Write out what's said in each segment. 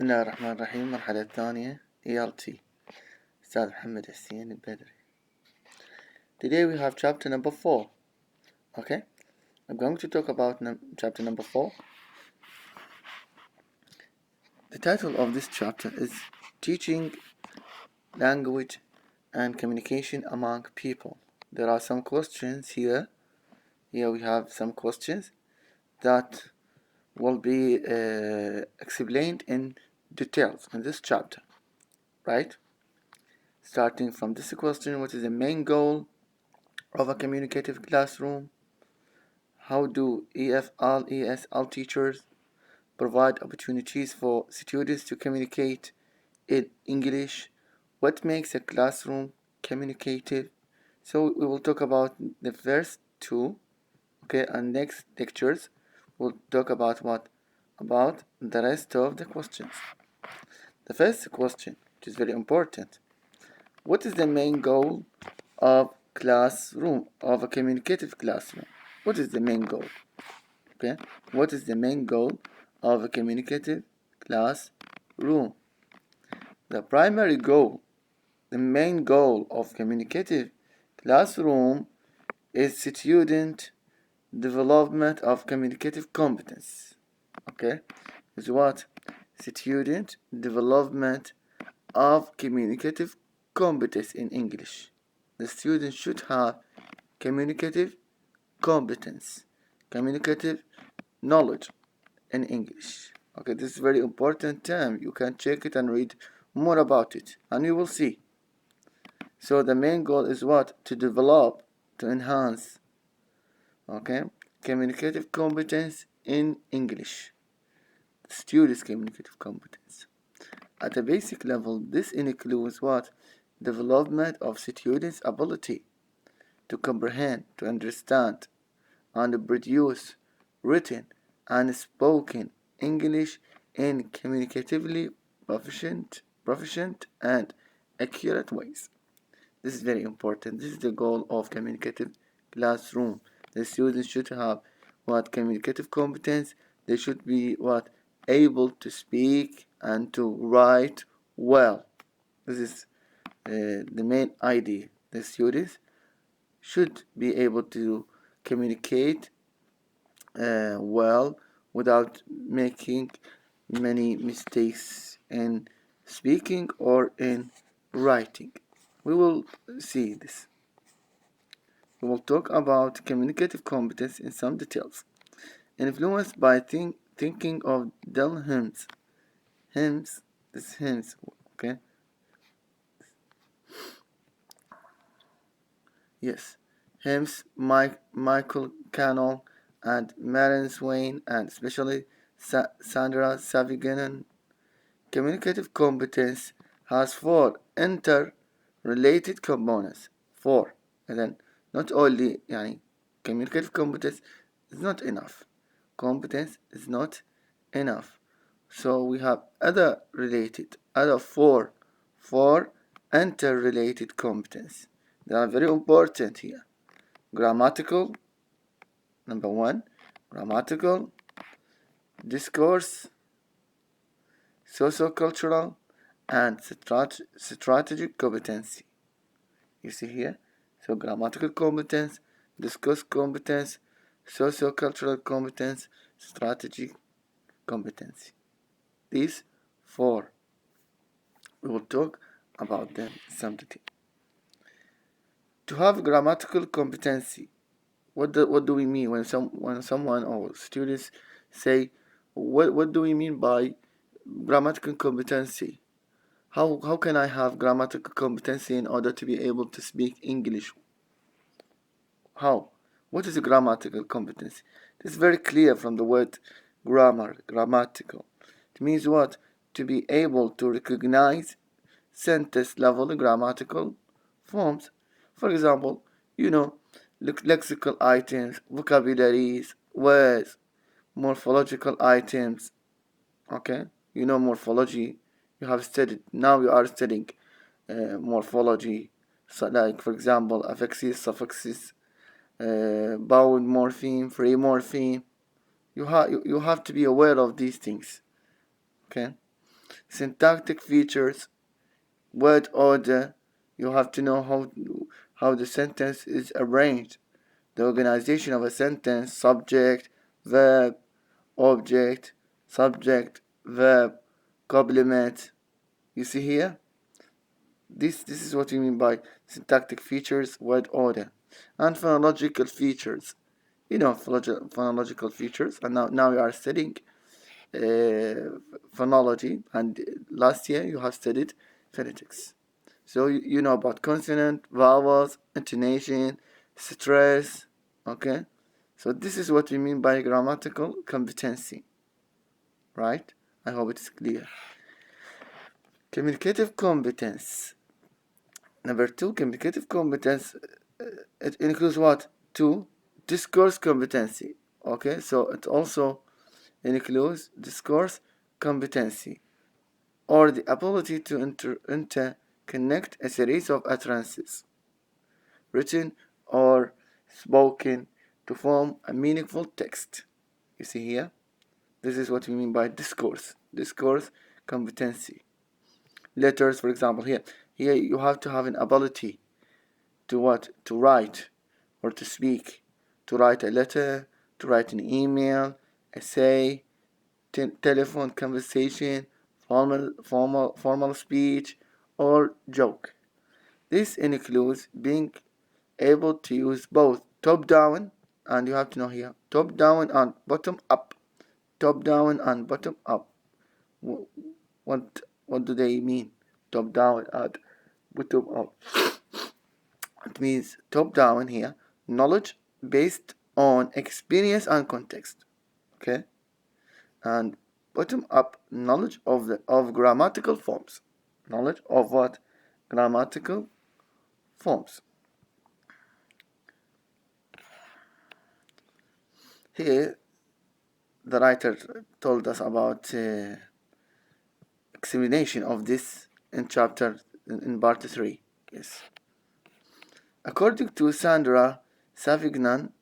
بسم الله الرحمن الرحيم. المرحلة الثانية ELT أستاذ محمد حسين البدري. Today we have chapter number 4. Okay, I'm going to talk about chapter number 4. The title of this chapter is Teaching Language and Communication Among People. There are some questions here. Here we have some questions that will be explained in details in this chapter, right? Starting from this question, what is the main goal of a communicative classroom? How do EFL, ESL teachers provide opportunities for students to communicate in English? What makes a classroom communicative? So we will talk about the first two, okay, and next lectures we'll talk about what? About the rest of the questions. The first question, which is very important, what is the main goal of a communicative classroom? What is the main goal? Okay, what is the main goal of a communicative classroom? The primary goal, the main goal of communicative classroom is student development of communicative competence. Okay, is what? Student development of communicative competence in English. The student should have communicative competence, communicative knowledge in English. Okay, this is a very important term. You can check it and read more about it, and you will see. So the main goal is what? To develop, to enhance, okay, communicative competence in English. Students' communicative competence. At a basic level, this includes what? Development of students' ability to comprehend, to understand, and produce written and spoken English in communicatively proficient and accurate ways. This is very important. This is the goal of communicative classroom. The students should have what? Communicative competence. They should be what? Able to speak and to write well. This is the main idea. The students should be able to communicate well without making many mistakes in speaking or in writing. We will see this. We will talk about communicative competence in some details. Influenced by thinking of Del Hymns. This hymns, okay? Yes. Hymns, Michael Cannell, and Maren Swain, and especially Sandra Saviganan. Communicative competence has 4 interrelated components. 4. And then not only communicative competence is not enough. Competence is not enough. So we have other 4 interrelated competence. They are very important here. Grammatical, number 1, grammatical, discourse, sociocultural, and strategic competency. You see here? So grammatical competence, discourse competence, sociocultural competence, strategic competency. These 4. We will talk about them in some detail. To have grammatical competency, what do we mean when someone or students say, what do we mean by grammatical competency? How can I have grammatical competency in order to be able to speak English? How? What is a grammatical competency? This is very clear from the word grammatical. It means what? To be able to recognize sentence level grammatical forms. For example, lexical items, vocabularies, words, morphological items. Okay, morphology. You have studied. Now you are studying morphology. So, like for example, affixes, suffixes, bound morpheme, free morpheme. You have to be aware of these things. Okay, Syntactic features, word order. You have to know how the sentence is arranged. The organization of a sentence, subject, verb, object, subject, verb, complement. You see here? This is what we mean by syntactic features, word order. And phonological features. You know phonological features, and now we are studying phonology, and last year you have studied phonetics. So you know about consonant, vowels, intonation, stress, okay? So this is what we mean by grammatical competency, right? I hope it is clear. Communicative competence. Number 2, communicative competence, it includes what? 2, discourse competency, okay? So it also includes discourse competency, or the ability to interconnect a series of utterances, written or spoken, to form a meaningful text. You see here? This is what we mean by discourse competency. Letters, for example, here you have to have an ability to what? To write or to speak. To write a letter, to write an email, essay, telephone conversation, formal speech, or joke. This includes being able to use both top-down, and you have to know here, top-down and bottom-up. Top-down and bottom-up. What do they mean? Top-down and bottom-up. It means top-down here, knowledge based on experience and context. Okay? And bottom-up, knowledge of grammatical forms. Knowledge of what? Grammatical forms. Here, the writer told us about examination of this in chapter in part 3. Yes. According to Sandra Savignan,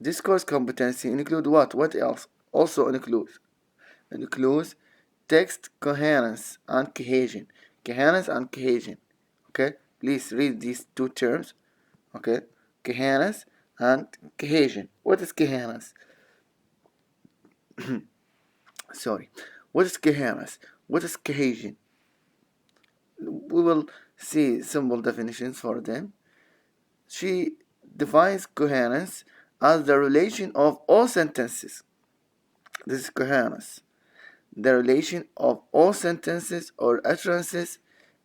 discourse competency include what? What else? Also includes text coherence and cohesion. Coherence and cohesion. Okay? Please read these two terms. Okay? Coherence and cohesion. What is coherence? Sorry. What is coherence? What is cohesion? We will see simple definitions for them. She defines coherence as the relation of all sentences. This is coherence. The relation of all sentences or utterances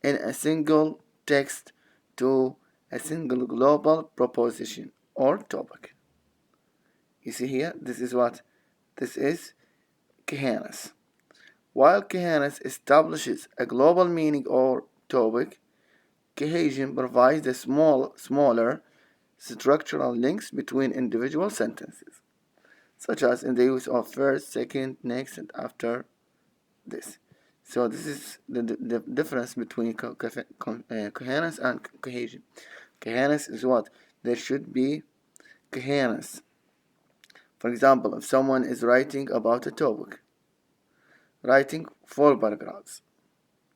in a single text to a single global proposition or topic. You see here, this is what? This is coherence. While coherence establishes a global meaning or topic, cohesion provides the smaller structural links between individual sentences, such as in the use of first, second, next, and after this. So this is the difference between coherence and cohesion. Coherence is what? There should be coherence. For example, if someone is writing about a topic, writing 4 paragraphs,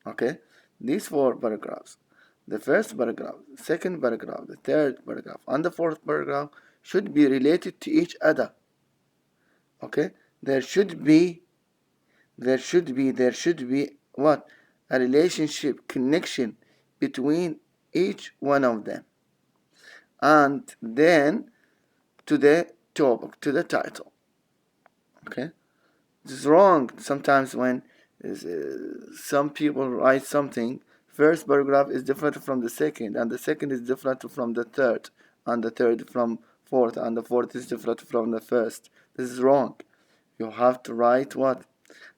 okay? These 4 paragraphs, the first paragraph, the second paragraph, the third paragraph, and the fourth paragraph should be related to each other, okay? There should be what? A relationship, connection between each one of them. And then to the topic, to the title. Okay? This is wrong sometimes when some people write something, first paragraph is different from the second, and the second is different from the third, and the third from fourth, and the fourth is different from the first. This is wrong. You have to write what?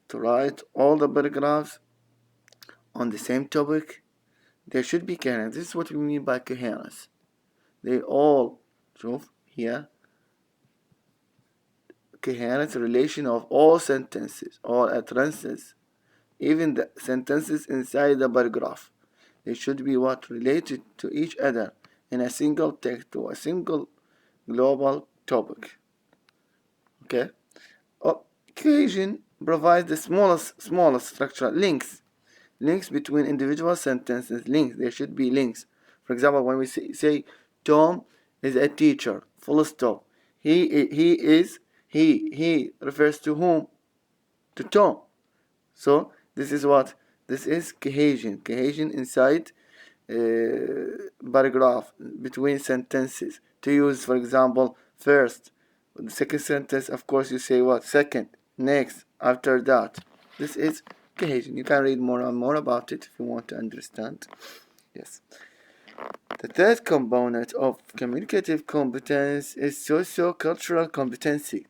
To write all the paragraphs on the same topic. There should be coherence. This is what we mean by coherence. They all, prove here, coherence, relation of all sentences, all utterances, even the sentences inside the paragraph. They should be what? Related to each other in a single text, to a single global topic. Okay? Cohesion provides the smallest structural links between individual sentences. There should be links. For example, when we say Tom is a teacher, full stop. He refers to whom? To Tom. So this is what? This is cohesion inside paragraph, between sentences. To use, for example, first, the second sentence, of course, you say what? Second, next, after that. This is cohesion. You can read more and more about it if you want to understand. Yes. The third component of communicative competence is socio-cultural competency.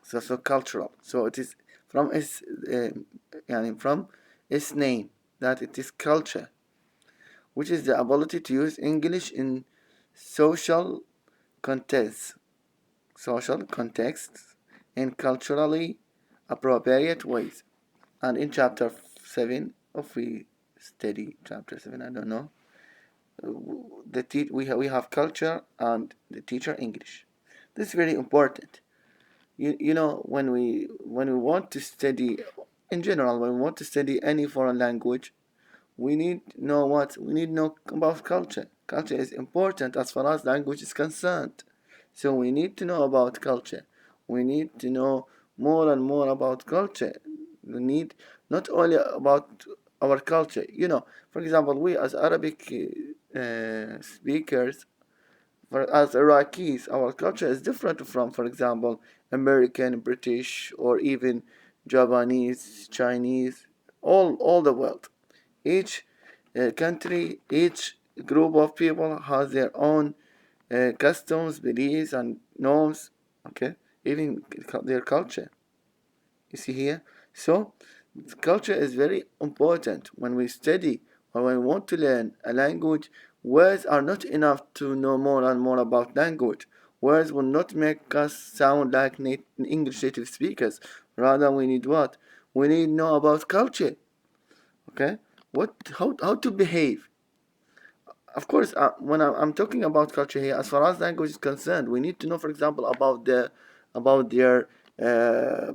Socio-cultural. So it is from its name that it is culture, which is the ability to use English in social contexts in culturally appropriate ways. And in chapter 7, if we study chapter 7, I don't know, we have culture and the teacher English. This is very important. You know, when we want to study, in general, when we want to study any foreign language, we need to know what? We need to know about culture. Culture is important as far as language is concerned. So we need to know about culture. We need to know more and more about culture. We need not only about our culture. You know, for example, we as Arabic speakers, as Iraqis, our culture is different from, for example, American, British, or even Japanese, Chinese, all the world. Each country, each group of people has their own customs, beliefs, and norms. Okay, even their culture. You see here. So, culture is very important when we study or when we want to learn a language. Words are not enough to know more and more about language. Words will not make us sound like English native speakers. Rather, we need what? We need to know about culture. Okay, how to behave. Of course, when I'm talking about culture here, as far as language is concerned, we need to know, for example, about their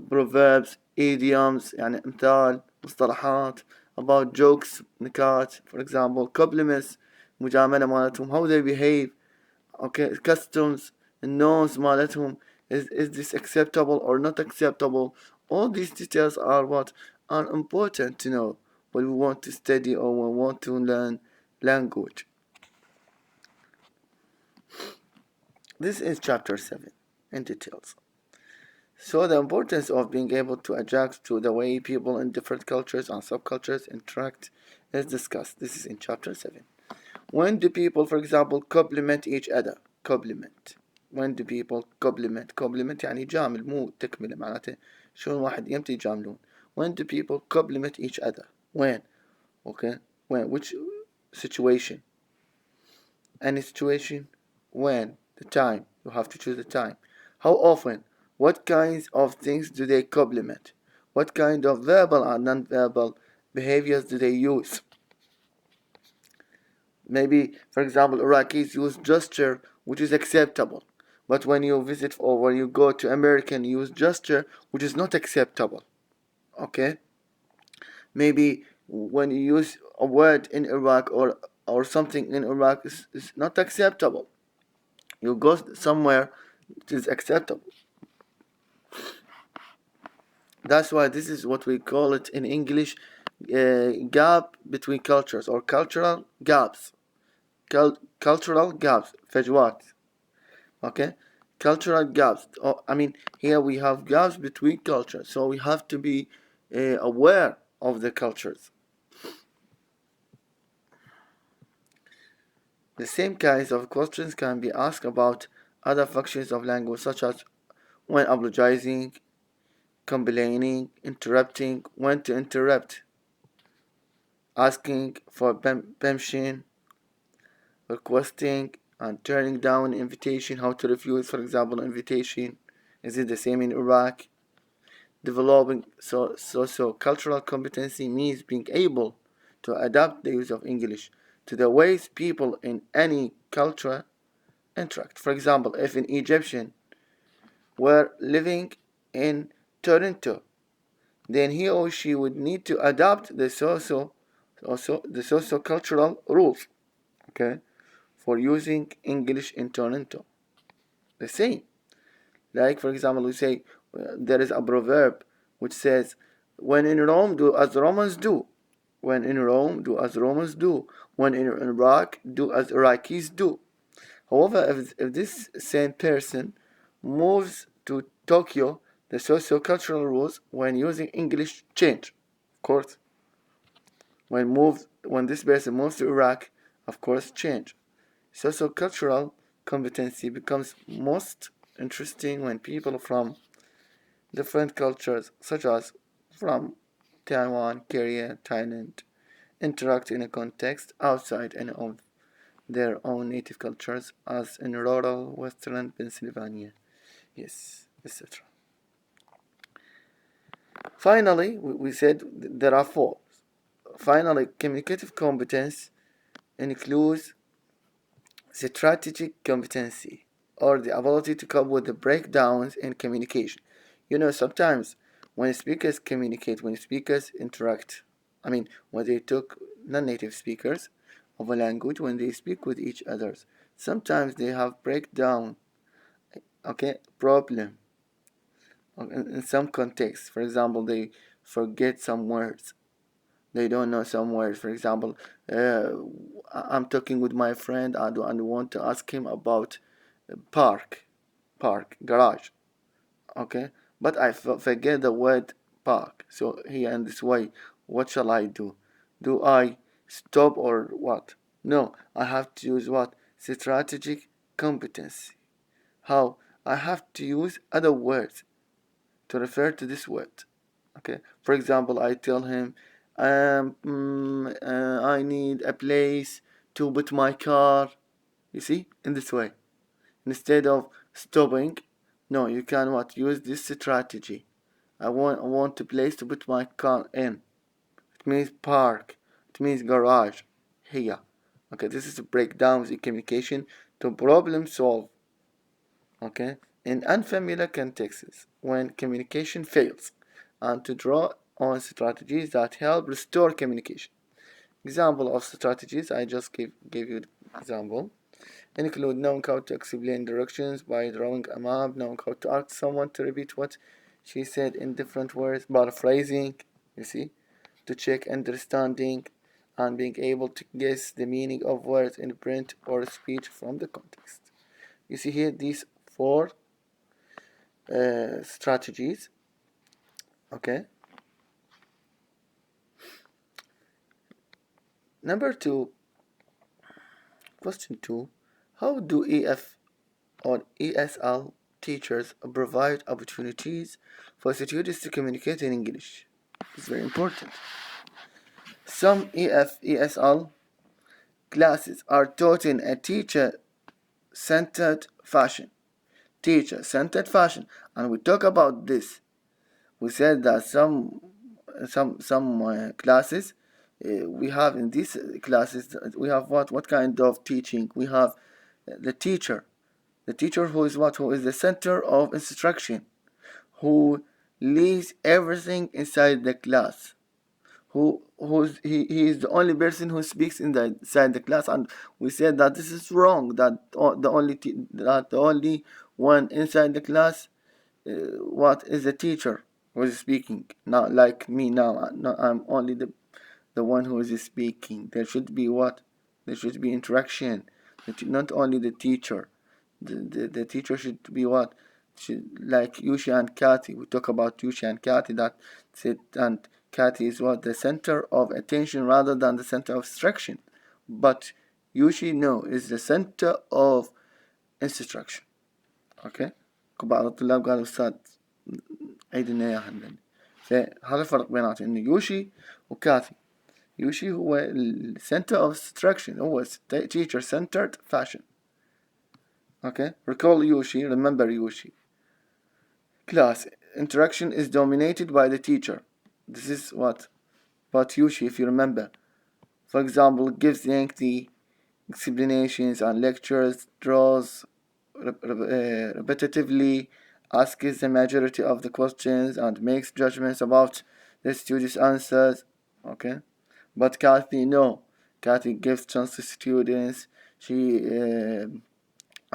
proverbs, idioms, يعني امثال, مصطلحات, about jokes, نكات, for example, compliments, مجاملة مالتهم, how they behave, okay, customs, norms مالتهم, is this acceptable or not acceptable? All these details are what are important to know when we want to study or when we want to learn language. This is chapter 7 in details. So the importance of being able to adjust to the way people in different cultures and subcultures interact is discussed. This is in chapter 7. When do people, for example, compliment each other? Compliment. When do people compliment? Compliment يعني جامل مو تكملة معناته شلون واحد يمتى يجاملون. When do people compliment each other? When? Okay. When? Which situation? Any situation? When? The time. You have to choose the time. How often? What kinds of things do they compliment? What kind of verbal and non-verbal behaviors do they use? Maybe, for example, Iraqis use gesture, which is acceptable. But when you visit or when you go to American, you use gesture, which is not acceptable. Okay? Maybe when you use a word in Iraq or something in Iraq is not acceptable. You go somewhere it is acceptable. That's why this is what we call it in English gap between cultures or cultural gaps. Cultural gaps, فجوات. Okay? Cultural gaps. Here we have gaps between cultures, so we have to be aware of the cultures. The same kinds of questions can be asked about other functions of language, such as when apologizing, complaining, interrupting, when to interrupt, asking for permission, requesting, and turning down an invitation, how to refuse, for example, an invitation. Is it the same in Iraq? Developing socio-cultural competency means being able to adapt the use of English to the ways people in any culture interact. For example, if an Egyptian were living in Toronto, then he or she would need to adopt the socio-cultural rules, okay, for using English in Toronto. The same. Like, for example, we say there is a proverb which says, when in Rome, do as Romans do. When in Rome, do as Romans do. When in Iraq, do as Iraqis do. However, if this same person moves to Tokyo, the socio-cultural rules when using English change. Of course, when this person moves to Iraq, of course, change. Socio-cultural competency becomes most interesting when people from different cultures, such as from Taiwan, Korea, Thailand, interact in a context outside and of their own native cultures, as in rural western Pennsylvania. Yes, etc. Finally, we said there are four. Finally, communicative competence includes strategic competency, or the ability to cope with the breakdowns in communication. You know, sometimes when speakers communicate, when speakers interact, when they talk non-native speakers of a language, when they speak with each other, sometimes they have breakdown, problem in some contexts. For example, they forget some words. They don't know some words. For example, I'm talking with my friend and want to ask him about park, garage. Okay, but I forget the word park. So here in this way, what shall I do? Do I stop or what? No, I have to use what? Strategic competency. How? I have to use other words to refer to this word. Okay, for example, I tell him, I need a place to put my car. You see, in this way, instead of stopping, no, you can use this strategy. I want a place to put my car in. It means park. It means garage. Here. Okay, this is to break down the communication to problem solve. Okay, in unfamiliar contexts, when communication fails, and to draw on strategies that help restore communication. Example of strategies I just gave you example include knowing how to explain directions by drawing a map, knowing how to ask someone to repeat what she said in different words, paraphrasing, you see, to check understanding, and being able to guess the meaning of words in print or speech from the context. You see here these four strategies. Okay. Number 2, question 2. How do EF or ESL teachers provide opportunities for students to communicate in English? It's very important. Some ESL classes are taught in a teacher-centered fashion. Teacher-centered fashion. And we talk about this. We said that some classes we have in these classes, we have what kind of teaching? We have the teacher who is who is the center of instruction, who leaves everything inside the class, he is the only person who speaks inside the class. And we said that this is wrong, that the only one inside the class is the teacher who is speaking. Not like me now. I'm only the one who is speaking. There should be there should be interaction. Not only the teacher. The teacher should be like Yushi and Kathy. We talk about Yushi and Kathy, that said, and Kathy is the center of attention rather than the center of instruction. But Yushi, no, is the center of instruction. Okay. بعض الطلاب قالوا أستاذ عيد لنا إياها عندنا. فهذا الفرق بيناتهم إنه يوشي وكاثي. يوشي هو ال center of instruction, هو teacher centered fashion. Okay, recall Yushi, remember Yushi. Class interaction is dominated by the teacher. This is what Yushi, if you remember. For example, gives lengthy explanations and lectures, draws repetitively, asks the majority of the questions, and makes judgments about the students answers, okay? But Kathy, no. Kathy gives chance to students. She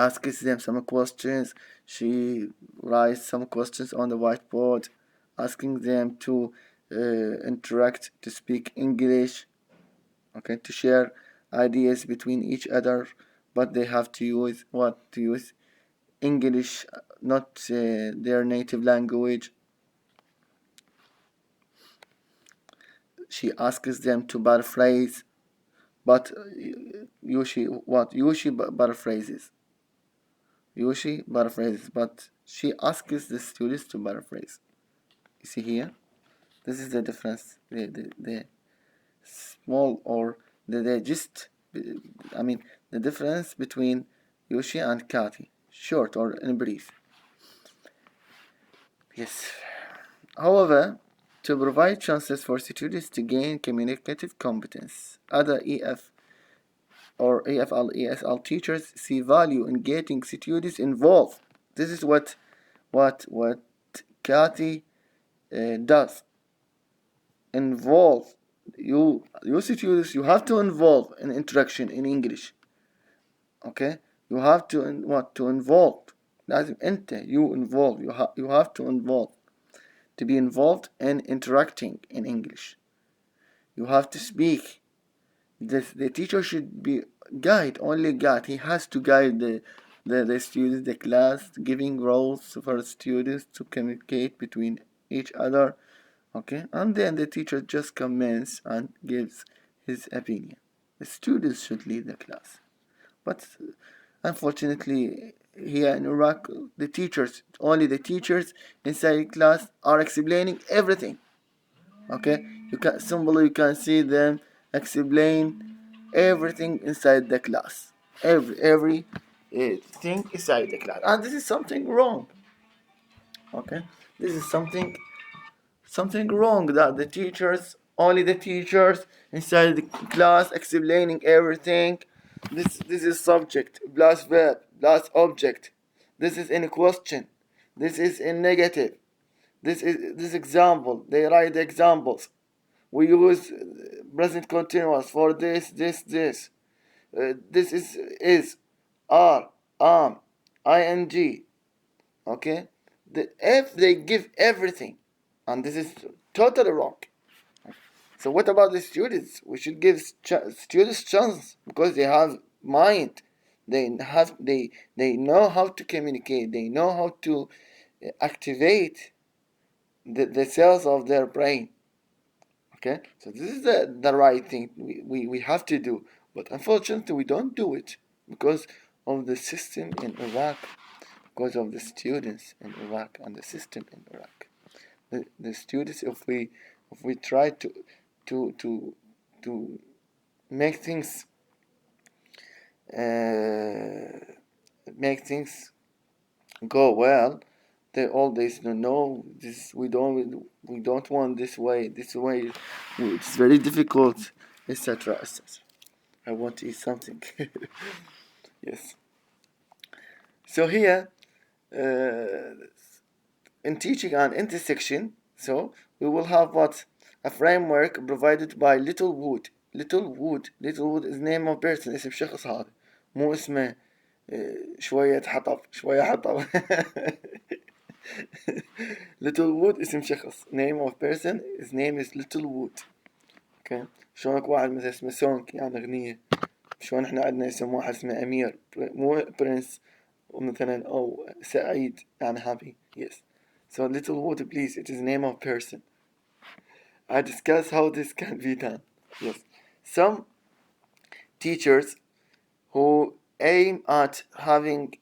asks them some questions. She writes some questions on the whiteboard, asking them to interact, to speak English, okay, to share ideas between each other. But they have to use what? To use English, not their native language. She asks them to paraphrase, but Yushi paraphrases. Yushi paraphrases, but she asks the students to paraphrase. You see here? This is the difference. The small or the just, I mean, the difference between Yushi and Kati. Short or in brief. Yes. However, to provide chances for students to gain communicative competence, other EF or EFL, ESL teachers see value in getting students involved. This is what Kathy does. Involve you students. You have to involve in interaction in English. Okay, you have to involve. لازم أنت you involve. You have to involve. To be involved in interacting in English. You have to speak. The teacher should be only guide. He has to guide the students, the class, giving roles for students to communicate between each other. Okay, and then the teacher just comments and gives his opinion. The students should lead the class. But unfortunately, here in Iraq, only the teachers inside class are explaining everything. Okay, you can see them explain everything inside the class, every thing inside the class, and this is something wrong. Okay, this is something wrong, that only the teachers inside the class explaining everything. This is subject plus verb plus object. This is in a question. This is in negative. This example. They write the examples. We use present continuous for this. This is are, am, ing. Okay, if they give everything, and this is totally wrong. So what about the students? We should give students chance, because they have mind. They know how to communicate. They know how to activate the cells of their brain. Okay, so this is the right thing we have to do. But unfortunately, we don't do it because of the system in Iraq, because of the students in Iraq and the system in Iraq. The students, if we try to make things go well, they always no, this we don't want this way. This way it's very difficult, etc. I want to eat something. Yes. So here, in teaching an intersection, so we will have a framework provided by Littlewood. Littlewood is name of person. اسم شخص هذا. مو اسمه شوية حطب. Littlewood اسم شخص. Name of person. His name is Littlewood. Okay. شلونك واحد مثل اسمه سونك يعني أغنية. شلون احنا عندنا اسم واحد اسمه أمير. مو برنس. ومثلا أو سعيد يعني happy. Yes. So Littlewood, please, it is name of person. I discuss how this can be done. Yes. Some teachers who aim at having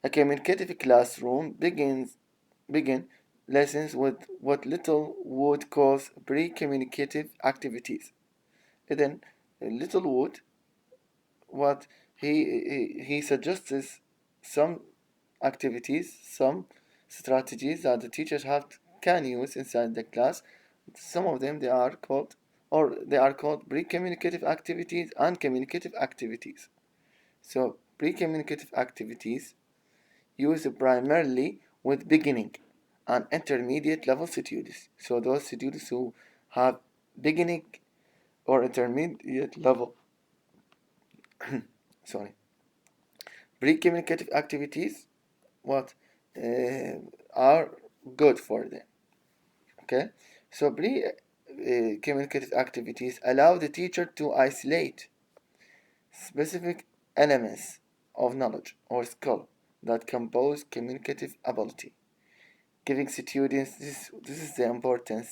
a communicative classroom begin lessons with what Littlewood calls pre-communicative activities. Then Littlewood, what he suggests some activities, some strategies that the teachers can use inside the class. Some of them they are called pre-communicative activities and communicative activities. So pre-communicative activities use primarily with beginning and intermediate level students. So those students who have beginning or intermediate level sorry, pre-communicative activities are good for them. Okay, so pre-communicative activities allow the teacher to isolate specific elements of knowledge or skill that compose communicative ability, giving students this is the importance,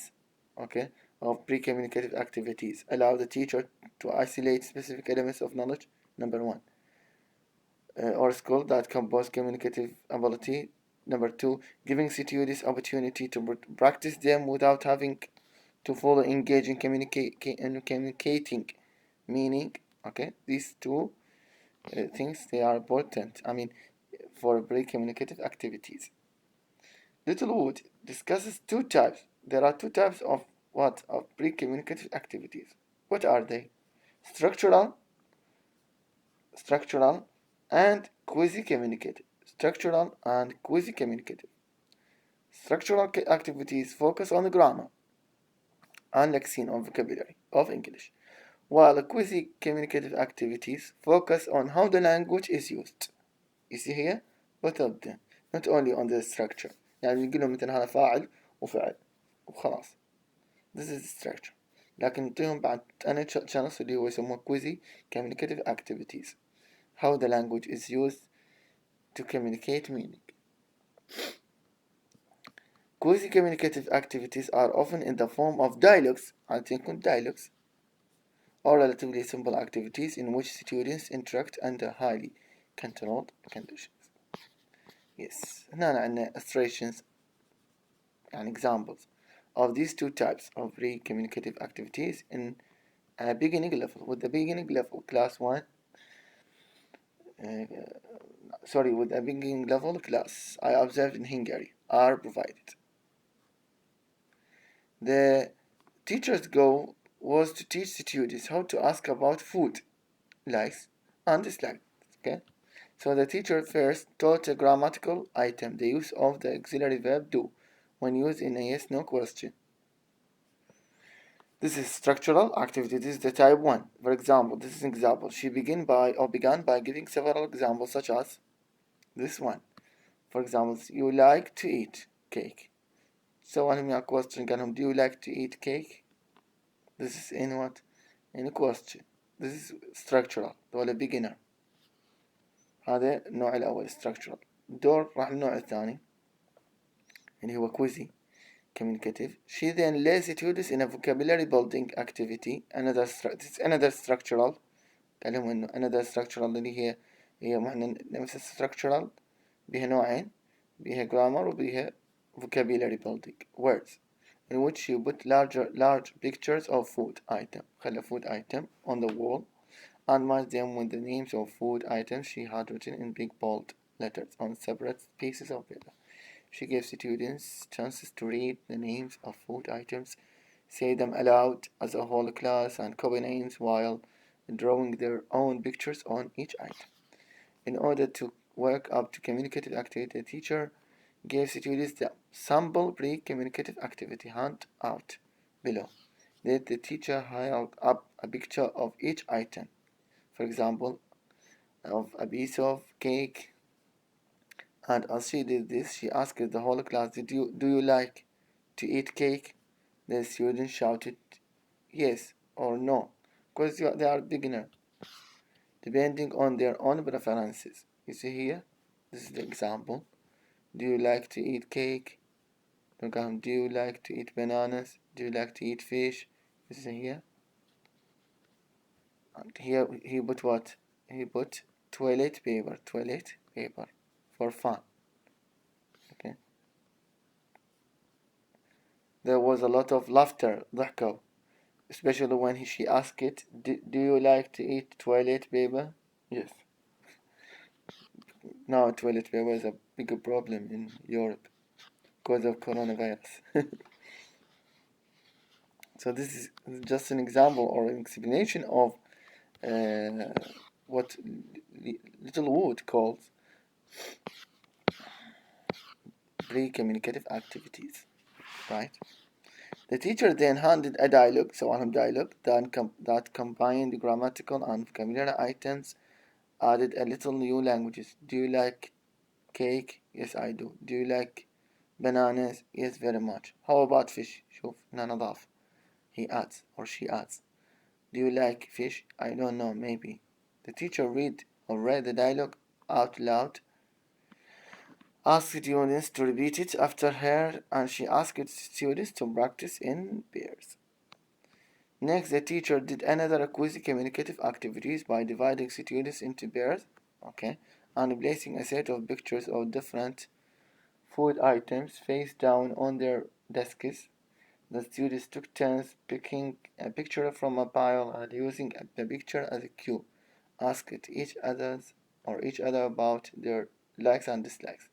okay, of pre-communicative activities. Allow the teacher to isolate specific elements of knowledge, number one, or skill that compose communicative ability. Number two, giving students opportunity to practice them without having to fully engage in communicating meaning. Okay, these two things, they are important, I mean, for pre-communicative activities. Littlewood discusses two types. There are two types of pre-communicative activities. What are they? Structural and quasi-communicative. Structural and quasi-communicative. Structural activities focus on the grammar and lexeme or vocabulary of English, while quasi-communicative activities focus on how the language is used. You see here? both of them, not only on the structure. يعني نقول لهم مثلا هذا فاعل وفعل وخلاص. This is the structure. لكن نعطيهم بعد أنا chance اللي هو يسموه quasi communicative activities. How the language is used to communicate meaning. Quasi communicative activities are often in the form of dialogues, dialogues, or relatively simple activities in which students interact under highly controlled conditions. Yes, هنا عندنا illustrations and examples of these two types of pre-communicative activities in a beginning level. With the beginning level, class 1, with a beginning level class I observed in Hungary are provided. The teacher's goal was to teach students how to ask about food, likes and dislikes. Okay, so the teacher first taught a grammatical item, the use of the auxiliary verb do when used in a yes/no question. This is structural activity. This is the type 1. For example, this is an example. She began by giving several examples such as this one. For example, you like to eat cake. So when a question قال do you like to eat cake? This is in what? In a question. This is structural. ولا beginner. هذا النوع الأول structural. دور راح النوع الثاني اللي هو quizzy communicative. She then lays students in a vocabulary building activity. Another structural. قال لهم إنه another structural اللي هي معنى نفس structural بها نوعين، بها grammar وبها vocabulary building words, in which you put large pictures of food item. خلى food item on the wall and match them with the names of food items she had written in big bold letters on separate pieces of paper. She gave students chances to read the names of food items, say them aloud as a whole class, and copy names while drawing their own pictures on each item. In order to work up to communicative activity, the teacher gave students the sample pre-communicative activity handout below. Then the teacher held up a picture of each item. For example, of a piece of cake. And as she did this, she asked the whole class, do you like to eat cake? The students shouted yes or no, because they are beginner, depending on their own preferences. You see here, this is the example. Do you like to eat cake? Do you like to eat bananas? Do you like to eat fish? You see here. And here he put what? He put toilet paper for fun. Okay. There was a lot of laughter, ضحكوا, especially when she asked it, do you like to eat toilet paper? Yes. Now toilet paper is a bigger problem in Europe because of coronavirus. So this is just an example or an explanation of what Littlewood calls pre-communicative activities, right? The teacher then handed a dialogue, سواء dialogue that combined grammatical and vocabulary items, added a little new languages. Do you like cake? Yes, I do. Do you like bananas? Yes, very much. How about fish? شوف هنا نضاف. He adds or she adds. Do you like fish? I don't know, maybe. The teacher read the dialogue out loud, asked students to repeat it after her, and she asked students to practice in pairs. Next, the teacher did another quasi-communicative activities by dividing students into pairs, and placing a set of pictures of different food items face down on their desks. The students took turns picking a picture from a pile and using the picture as a cue, asked each other about their likes and dislikes.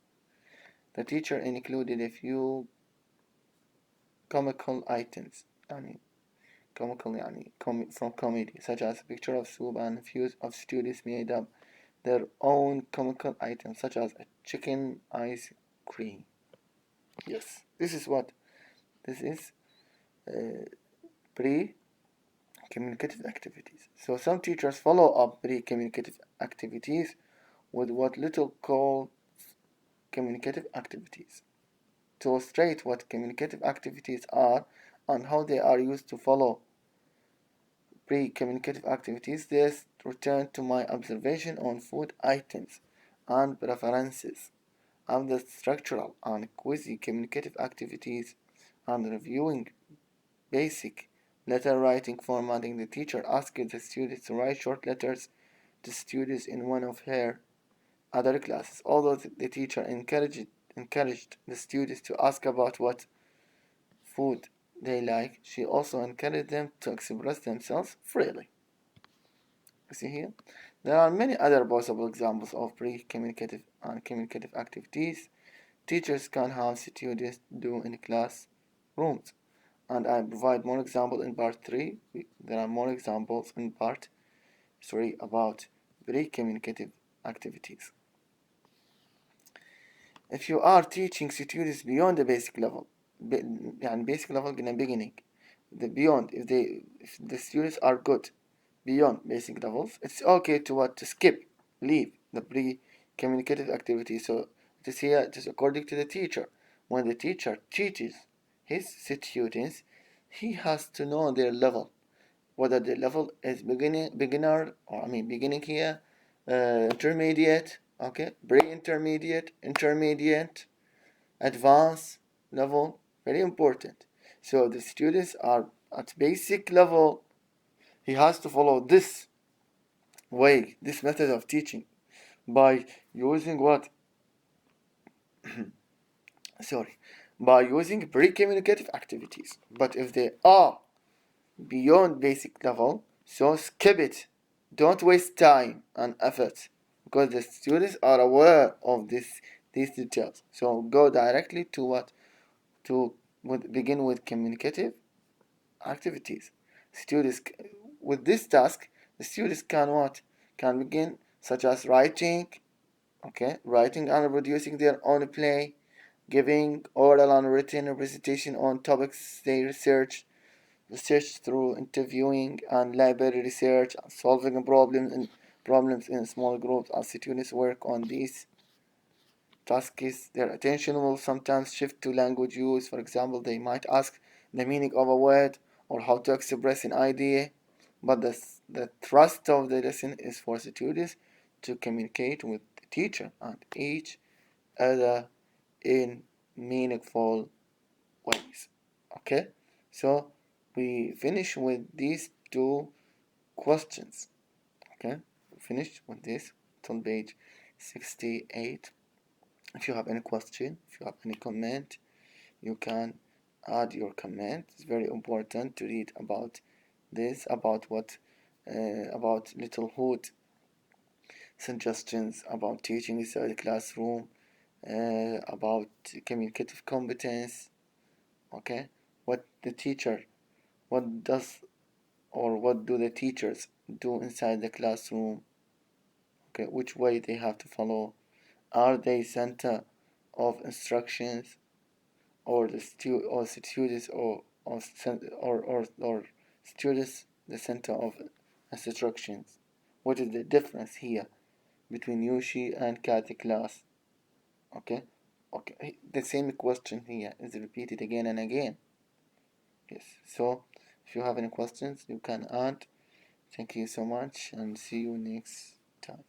The teacher included a few comical items, from comedy, such as a picture of soup, and a few of students made up their own comical items, such as a chicken ice cream. Yes, this is pre-communicative activities. So some teachers follow up pre-communicative activities with what Little called communicative activities. To illustrate what communicative activities are and how they are used to follow pre-communicative activities, let's return to my observation on food items and preferences of the structural and quasi-communicative activities and reviewing basic letter writing formatting. The teacher asked the students to write short letters to students in one of her other classes. Although the teacher encouraged the students to ask about what food they like, she also encouraged them to express themselves freely. You see here? There are many other possible examples of pre-communicative and communicative activities teachers can have students do in classrooms. And I provide more examples in part 3. There are more examples in part 3 about pre-communicative activities. If you are teaching students beyond the basic level, basic level in the beginning, if the students are good beyond basic levels, it's okay to skip, leave the pre-communicative activity. So it is according to the teacher. When the teacher teaches his students, he has to know their level, whether the level is beginner, or beginning here, intermediate, pre-intermediate, intermediate, advanced level, very important. So the students are at basic level. He has to follow this way, this method of teaching, by using what? By using pre-communicative activities. But if they are beyond basic level, so skip it. Don't waste time and effort, because the students are aware of these details. So go directly to what? Begin with communicative activities. Students, with this task, the students can begin, such as writing and producing their own play, giving oral and written presentation on topics they research through interviewing and library research, and solving problems in small groups. As students work on these tasks, their attention will sometimes shift to language use. For example, they might ask the meaning of a word or how to express an idea, but the thrust of the lesson is for students to communicate with the teacher and each other in meaningful ways. Okay, so we finish with these two questions. Okay, finished with this till page 68. If you have any question, if you have any comment, you can add your comment. It's very important to read about this, about Littlewood suggestions about teaching inside the classroom, about communicative competence. Okay, what do the teachers do inside the classroom? Okay, which way they have to follow? Are they center of instructions, or the students, or or students the center of instructions. What is the difference here between Yoshi and Cat class? Okay, the same question here is repeated again and again. Yes, so if you have any questions, you can add. Thank you so much, and see you next time.